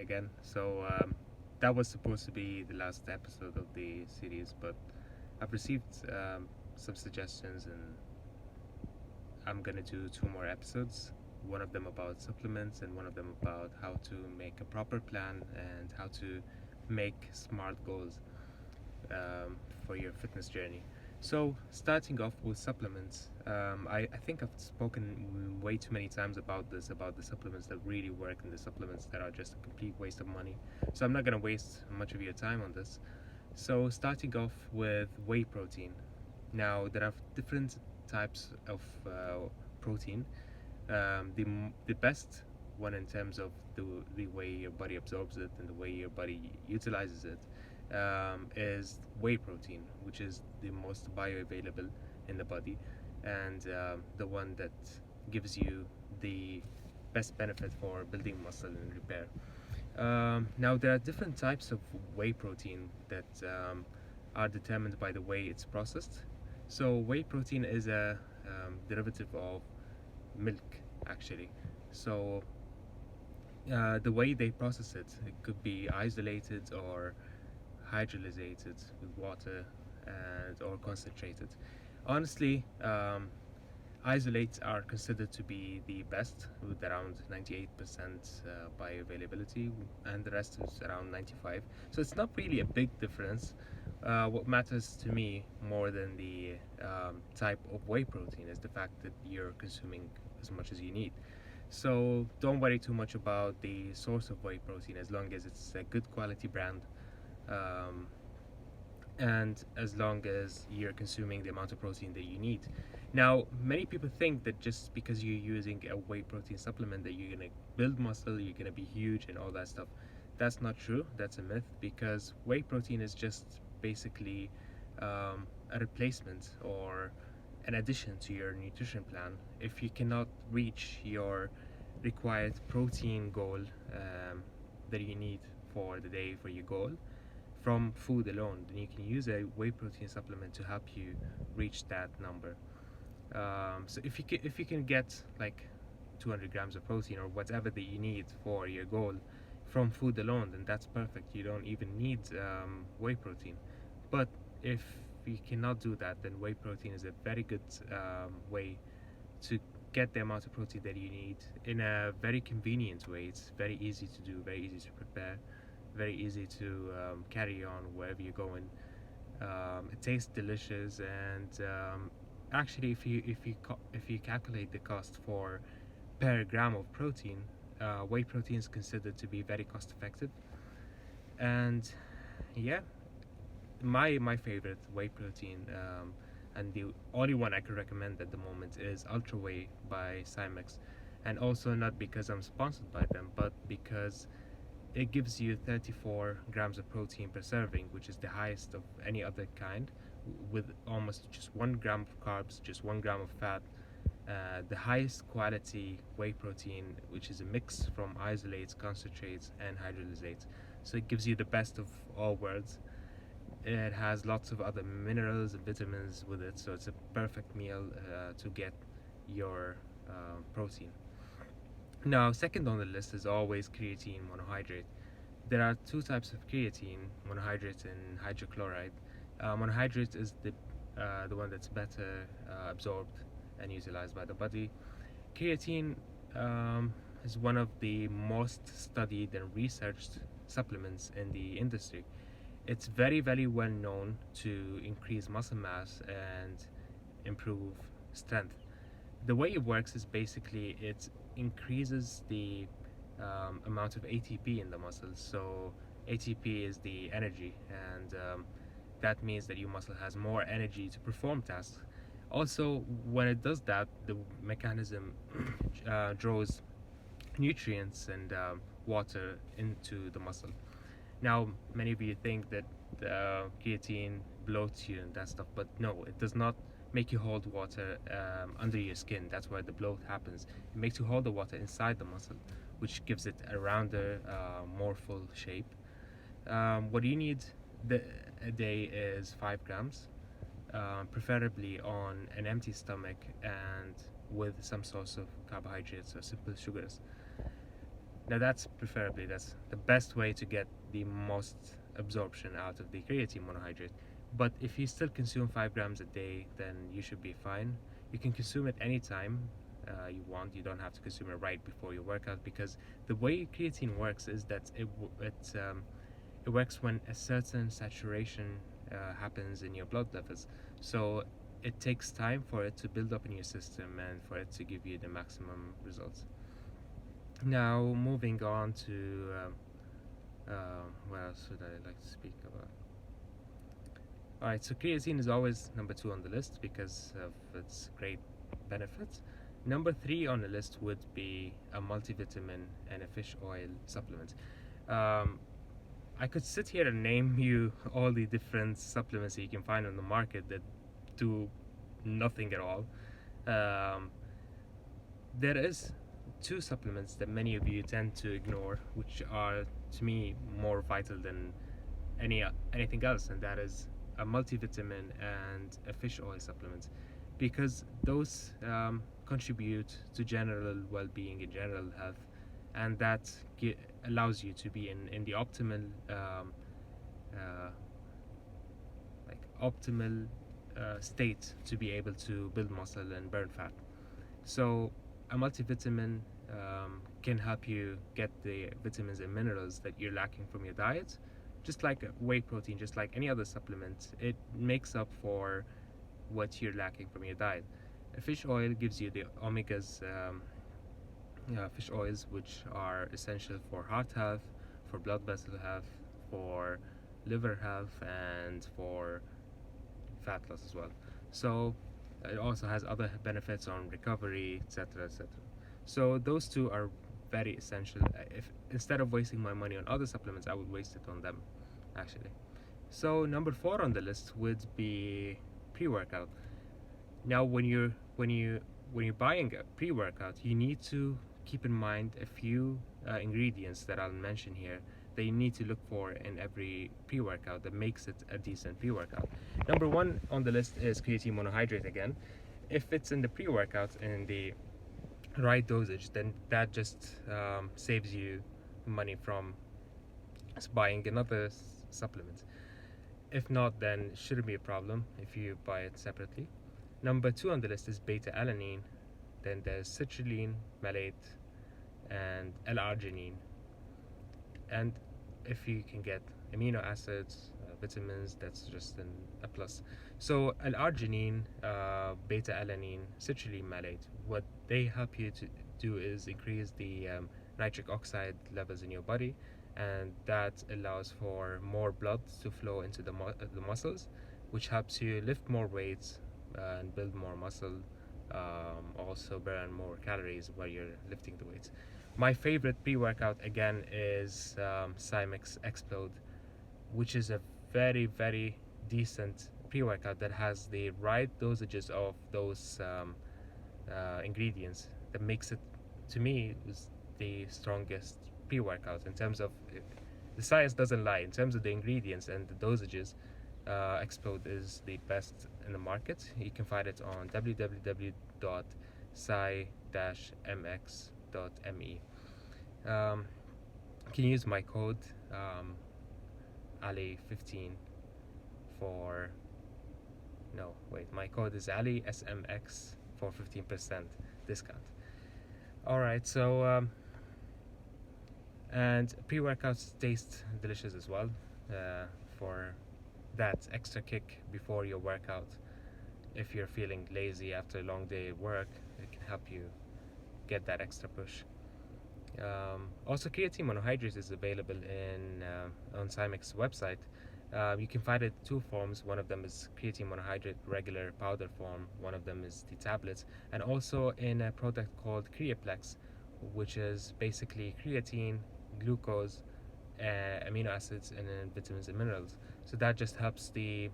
again. That was supposed to be the last episode of the series, but I've received some suggestions, and I'm gonna do two more episodes. One of them about supplements, and one of them about how to make a proper plan and how to make smart goals for your fitness journey. So, starting off with supplements, I think I've spoken way too many times about this, about the supplements that really work and the supplements that are just a complete waste of money. So, I'm not going to waste much of your time on this. So, starting off with whey protein. Now, there are different types of protein. The best one in terms of the way your body absorbs it and the way your body utilizes it is whey protein, which is the most bioavailable in the body, and the one that gives you the best benefit for building muscle and repair. Now, there are different types of whey protein that are determined by the way it's processed. So, whey protein is a derivative of milk, actually. So, the way they process it, it could be isolated or hydrolyzated with water and or concentrated. Honestly, isolates are considered to be the best with around 98% bioavailability, and the rest is around 95. So it's not really a big difference. What matters to me more than the type of whey protein is the fact that you're consuming as much as you need. So don't worry too much about the source of whey protein as long as it's a good quality brand, um, and as long as you're consuming the amount of protein that you need. Now, many people think that just because you're using a whey protein supplement that you're gonna build muscle, you're gonna be huge and all that stuff. That's not true. That's a myth, because whey protein is just basically a replacement or an addition to your nutrition plan. If you cannot reach your required protein goal that you need for the day for your goal from food alone, then you can use a whey protein supplement to help you reach that number. So if you can get like 200 grams of protein or whatever that you need for your goal from food alone, then that's perfect. You don't even need whey protein. But if you cannot do that, then whey protein is a very good way to get the amount of protein that you need in a very convenient way. It's very easy to do, very easy to prepare, very easy to carry on wherever you're going. It tastes delicious, and actually, if you calculate the cost for per gram of protein, whey protein is considered to be very cost effective. And yeah, my favorite whey protein, and the only one I could recommend at the moment, is Ultra Whey by Cymex, and also not because I'm sponsored by them, but because it gives you 34 grams of protein per serving, which is the highest of any other kind, with almost just 1 gram of carbs, just 1 gram of fat. The highest quality whey protein, which is a mix from isolates, concentrates, and hydrolysates. So it gives you the best of all worlds. It has lots of other minerals and vitamins with it, so it's a perfect meal to get your protein. Now, second on the list is always creatine monohydrate. There are two types of creatine, monohydrate and hydrochloride. Monohydrate is the one that's better absorbed and utilized by the body. Creatine is one of the most studied and researched supplements in the industry. It's very, very well known to increase muscle mass and improve strength. The way it works is basically it increases the amount of ATP in the muscles. So ATP is the energy, and that means that your muscle has more energy to perform tasks. Also, when it does that, the mechanism draws nutrients and water into the muscle. Now, many of you think that creatine bloats you and that stuff, but no, it does not make you hold water under your skin. That's why the bloat happens. It makes you hold the water inside the muscle, which gives it a rounder, more full shape. What you need a day is 5 grams, preferably on an empty stomach and with some source of carbohydrates or simple sugars. Now that's preferably, that's the best way to get the most absorption out of the creatine monohydrate. But if you still consume 5 grams a day, then you should be fine. You can consume it anytime you want. You don't have to consume it right before your workout, because the way creatine works is that it works when a certain saturation happens in your blood levels. So it takes time for it to build up in your system and for it to give you the maximum results. Now, moving on to what else should I like to speak about? Alright, so creatine is always number 2 on the list because of its great benefits. Number 3 on the list would be a multivitamin and a fish oil supplement. I could sit here and name you all the different supplements that you can find on the market that do nothing at all. There is 2 supplements that many of you tend to ignore, which are to me more vital than anything else, and that is a multivitamin and a fish oil supplement, because those contribute to general well-being and general health, and that allows you to be in the optimal optimal state to be able to build muscle and burn fat. So a multivitamin can help you get the vitamins and minerals that you're lacking from your diet. Just like whey protein, just like any other supplement, it makes up for what you're lacking from your diet. A fish oil gives you the omegas, fish oils, which are essential for heart health, for blood vessel health, for liver health, and for fat loss as well. So it also has other benefits on recovery, etc., etc. So those 2 are very essential. If instead of wasting my money on other supplements, I would waste it on them, actually. So number 4 on the list would be pre-workout. Now, when you're buying a pre-workout, you need to keep in mind a few ingredients that I'll mention here that you need to look for in every pre-workout that makes it a decent pre-workout. Number 1 on the list is creatine monohydrate again. If it's in the pre-workout in the right dosage, then that just saves you money from buying another supplement. If not, then it shouldn't be a problem if you buy it separately. Number 2 on the list is beta-alanine. Then there's citrulline, malate, and L-arginine. And if you can get amino acids, vitamins, that's just a plus. So L-arginine, beta-alanine, citrulline, malate, what they help you to do is increase the nitric oxide levels in your body, and that allows for more blood to flow into the muscles, which helps you lift more weights and build more muscle, also burn more calories while you're lifting the weights. My favorite pre-workout again is Cymex Explode, which is a very, very decent pre-workout that has the right dosages of those ingredients that makes it, to me, is the strongest pre-workout in terms of the science doesn't lie. In terms of the ingredients and the dosages, Explode is the best in the market. You can find it on www.sci-mx.me. You can use my code Ali15 for my code is Ali SMX for 15% discount. Alright, so and pre-workouts taste delicious as well, for that extra kick before your workout. If you're feeling lazy after a long day at work, it can help you get that extra push. Also, creatine monohydrate is available on Cymex's website. You can find it 2 forms. One of them is creatine monohydrate regular powder form. One of them is the tablets, and also in a product called Creaplex, which is basically creatine, glucose, amino acids, and then vitamins and minerals. So that just helps the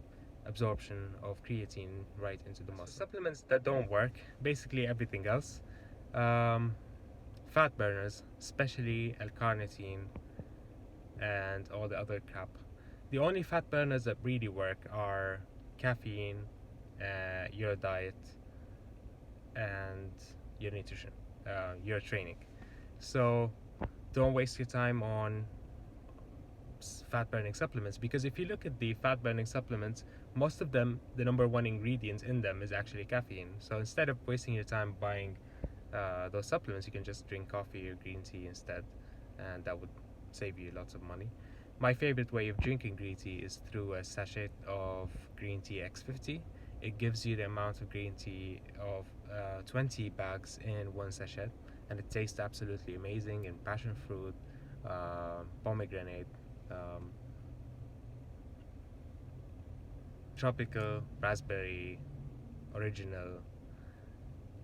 absorption of creatine right into the muscle. Supplements that don't work, basically everything else. Fat burners, especially L-carnitine and all the other crap. The only fat burners that really work are caffeine, your diet, and your nutrition, your training. So don't waste your time on fat burning supplements, because if you look at the fat burning supplements, most of them, the number one ingredient in them is actually caffeine. So instead of wasting your time buying those supplements, you can just drink coffee or green tea instead, and that would save you lots of money. My favorite way of drinking green tea is through a sachet of green tea X50. It gives you the amount of green tea of 20 bags in one sachet, and it tastes absolutely amazing in passion fruit, pomegranate, um, tropical, raspberry, original,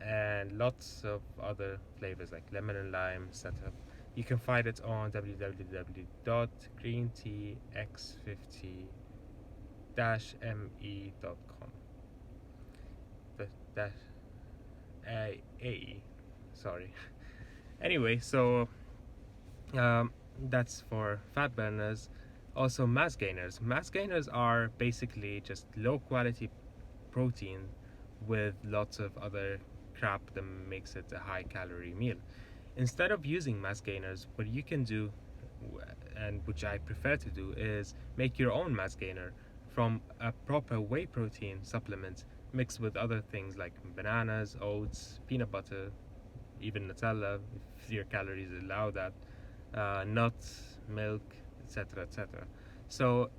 and lots of other flavors like lemon and lime, etc. You can find it on www.greentx50-me.com. Dash AE, sorry. Anyway, so um, that's for fat burners. Also, mass gainers. Mass gainers are basically just low quality protein with lots of other crap that makes it a high calorie meal. Instead of using mass gainers, what you can do, and which I prefer to do, is make your own mass gainer from a proper whey protein supplement mixed with other things like bananas, oats, peanut butter, even Nutella, if your calories allow that, nuts, milk, etc., etc. So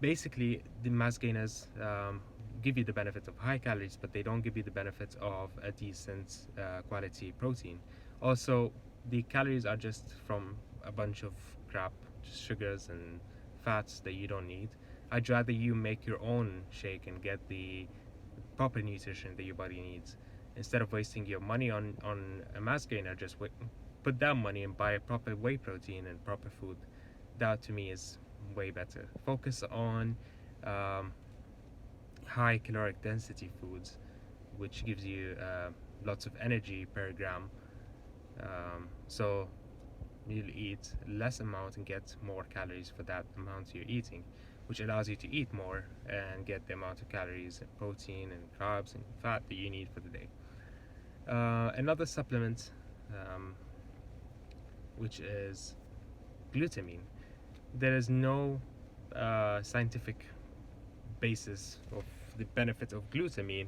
basically, the mass gainers give you the benefit of high calories, but they don't give you the benefit of a decent quality protein. Also, the calories are just from a bunch of crap, just sugars and fats that you don't need. I'd rather you make your own shake and get the proper nutrition that your body needs, instead of wasting your money on a mass gainer. Just put that money and buy a proper whey protein and proper food. That to me is way better. Focus on um, high caloric density foods, which gives you lots of energy per gram. So you'll eat less amount and get more calories for that amount you're eating, which allows you to eat more and get the amount of calories and protein and carbs and fat that you need for the day. Another supplement, um, which is glutamine. There is no scientific basis of the benefit of glutamine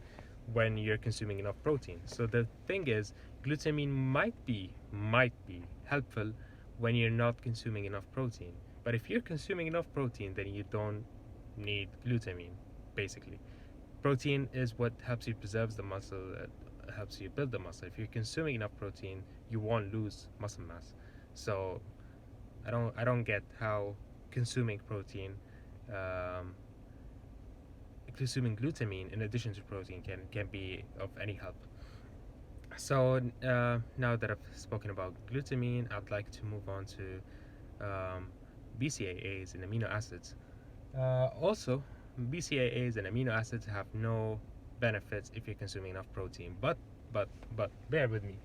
when you're consuming enough protein. So the thing is, glutamine might be helpful when you're not consuming enough protein. But if you're consuming enough protein, then you don't need glutamine. Basically, protein is what helps you preserve the muscle, helps you build the muscle. If you're consuming enough protein, you won't lose muscle mass. So I don't get how consuming protein, um, consuming glutamine in addition to protein can be of any help. So now that I've spoken about glutamine, I'd like to move on to BCAAs and amino acids. Also, BCAAs and amino acids have no benefits if you're consuming enough protein. But bear with me.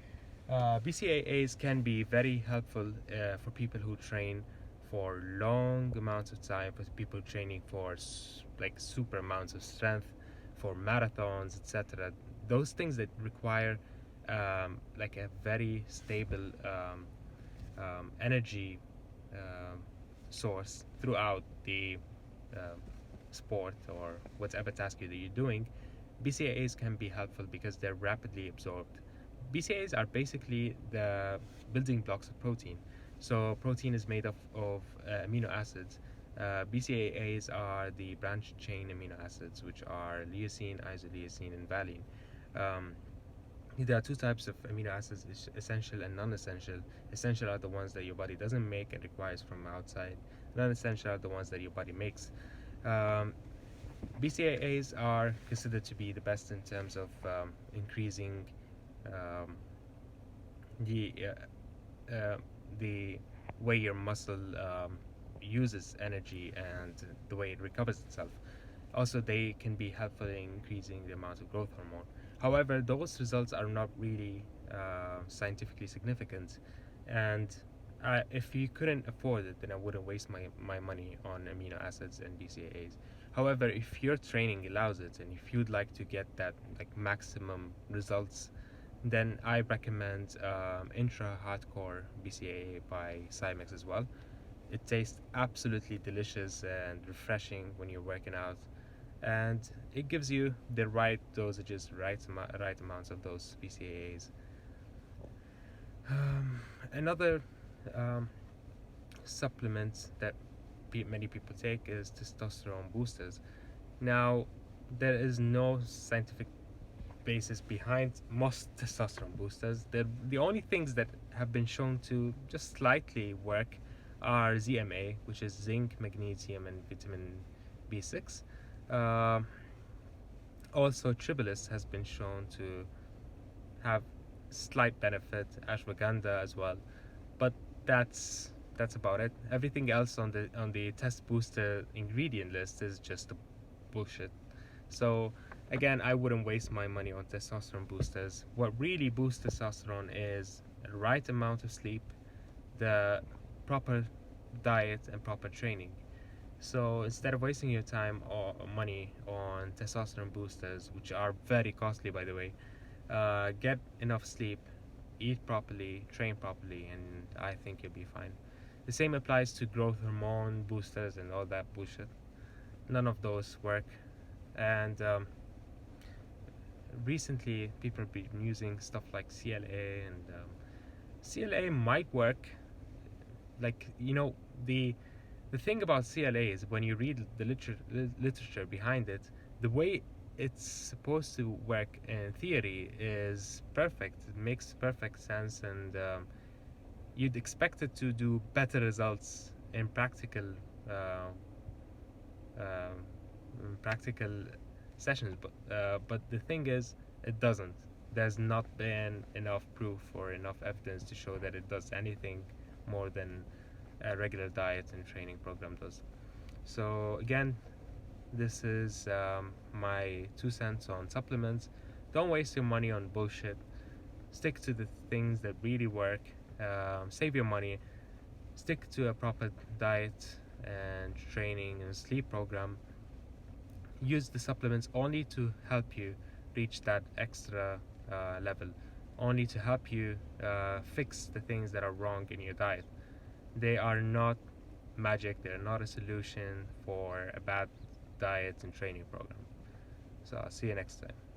BCAAs can be very helpful for people who train for long amounts of time, for people training for like super amounts of strength, for marathons, etc. Those things that require like a very stable energy source throughout the um sport or whatever task that you're doing. BCAAs can be helpful because they're rapidly absorbed. BCAAs are basically the building blocks of protein. So protein is made of amino acids. BCAAs are the branched chain amino acids, which are leucine, isoleucine, and valine. Um, there are two types of amino acids: essential and non-essential. Essential are the ones that your body doesn't make and requires from outside. Non-essential are the ones that your body makes. Um, BCAAs are considered to be the best in terms of increasing um, the the way your muscle uses energy and the way it recovers itself. Also, they can be helpful in increasing the amount of growth hormone. However, those results are not really scientifically significant, and if you couldn't afford it, then I wouldn't waste my money on amino acids and BCAAs. However, if your training allows it, and if you'd like to get that like maximum results, Then I recommend Intra Hardcore BCAA by Cymex as well. It tastes absolutely delicious and refreshing when you're working out, and it gives you the right dosages, right amounts of those BCAAs. Another um, supplement that many people take is testosterone boosters. Now, there is no scientific basis behind most testosterone boosters. The only things that have been shown to just slightly work are ZMA, which is zinc, magnesium, and vitamin B6. Um Also, Tribulus has been shown to have slight benefit, ashwagandha as well, but that's about it. Everything else on the test booster ingredient list is just bullshit. So again, I wouldn't waste my money on testosterone boosters. What really boosts testosterone is the right amount of sleep, the proper diet, and proper training. So instead of wasting your time or money on testosterone boosters, which are very costly by the way, get enough sleep, eat properly, train properly, and I think you'll be fine. The same applies to growth hormone boosters and all that bullshit. None of those work. And recently, people have been using stuff like CLA, and CLA might work. Like, the thing about CLA is when you read the literature behind it, the way it's supposed to work in theory is perfect. It makes perfect sense, and you'd expect it to do better results in uh, uh, practical sessions. But the thing is, it doesn't. There's not been enough proof or enough evidence to show that it does anything more than a regular diet and training program does. So again, this is my 2 cents on supplements. Don't waste your money on bullshit. Stick to the things that really work. Save your money. Stick to a proper diet and training and sleep program. Use the supplements only to help you reach that extra level, only to help you fix the things that are wrong in your diet. They are not magic, they're not a solution for a bad diet and training program. So I'll see you next time.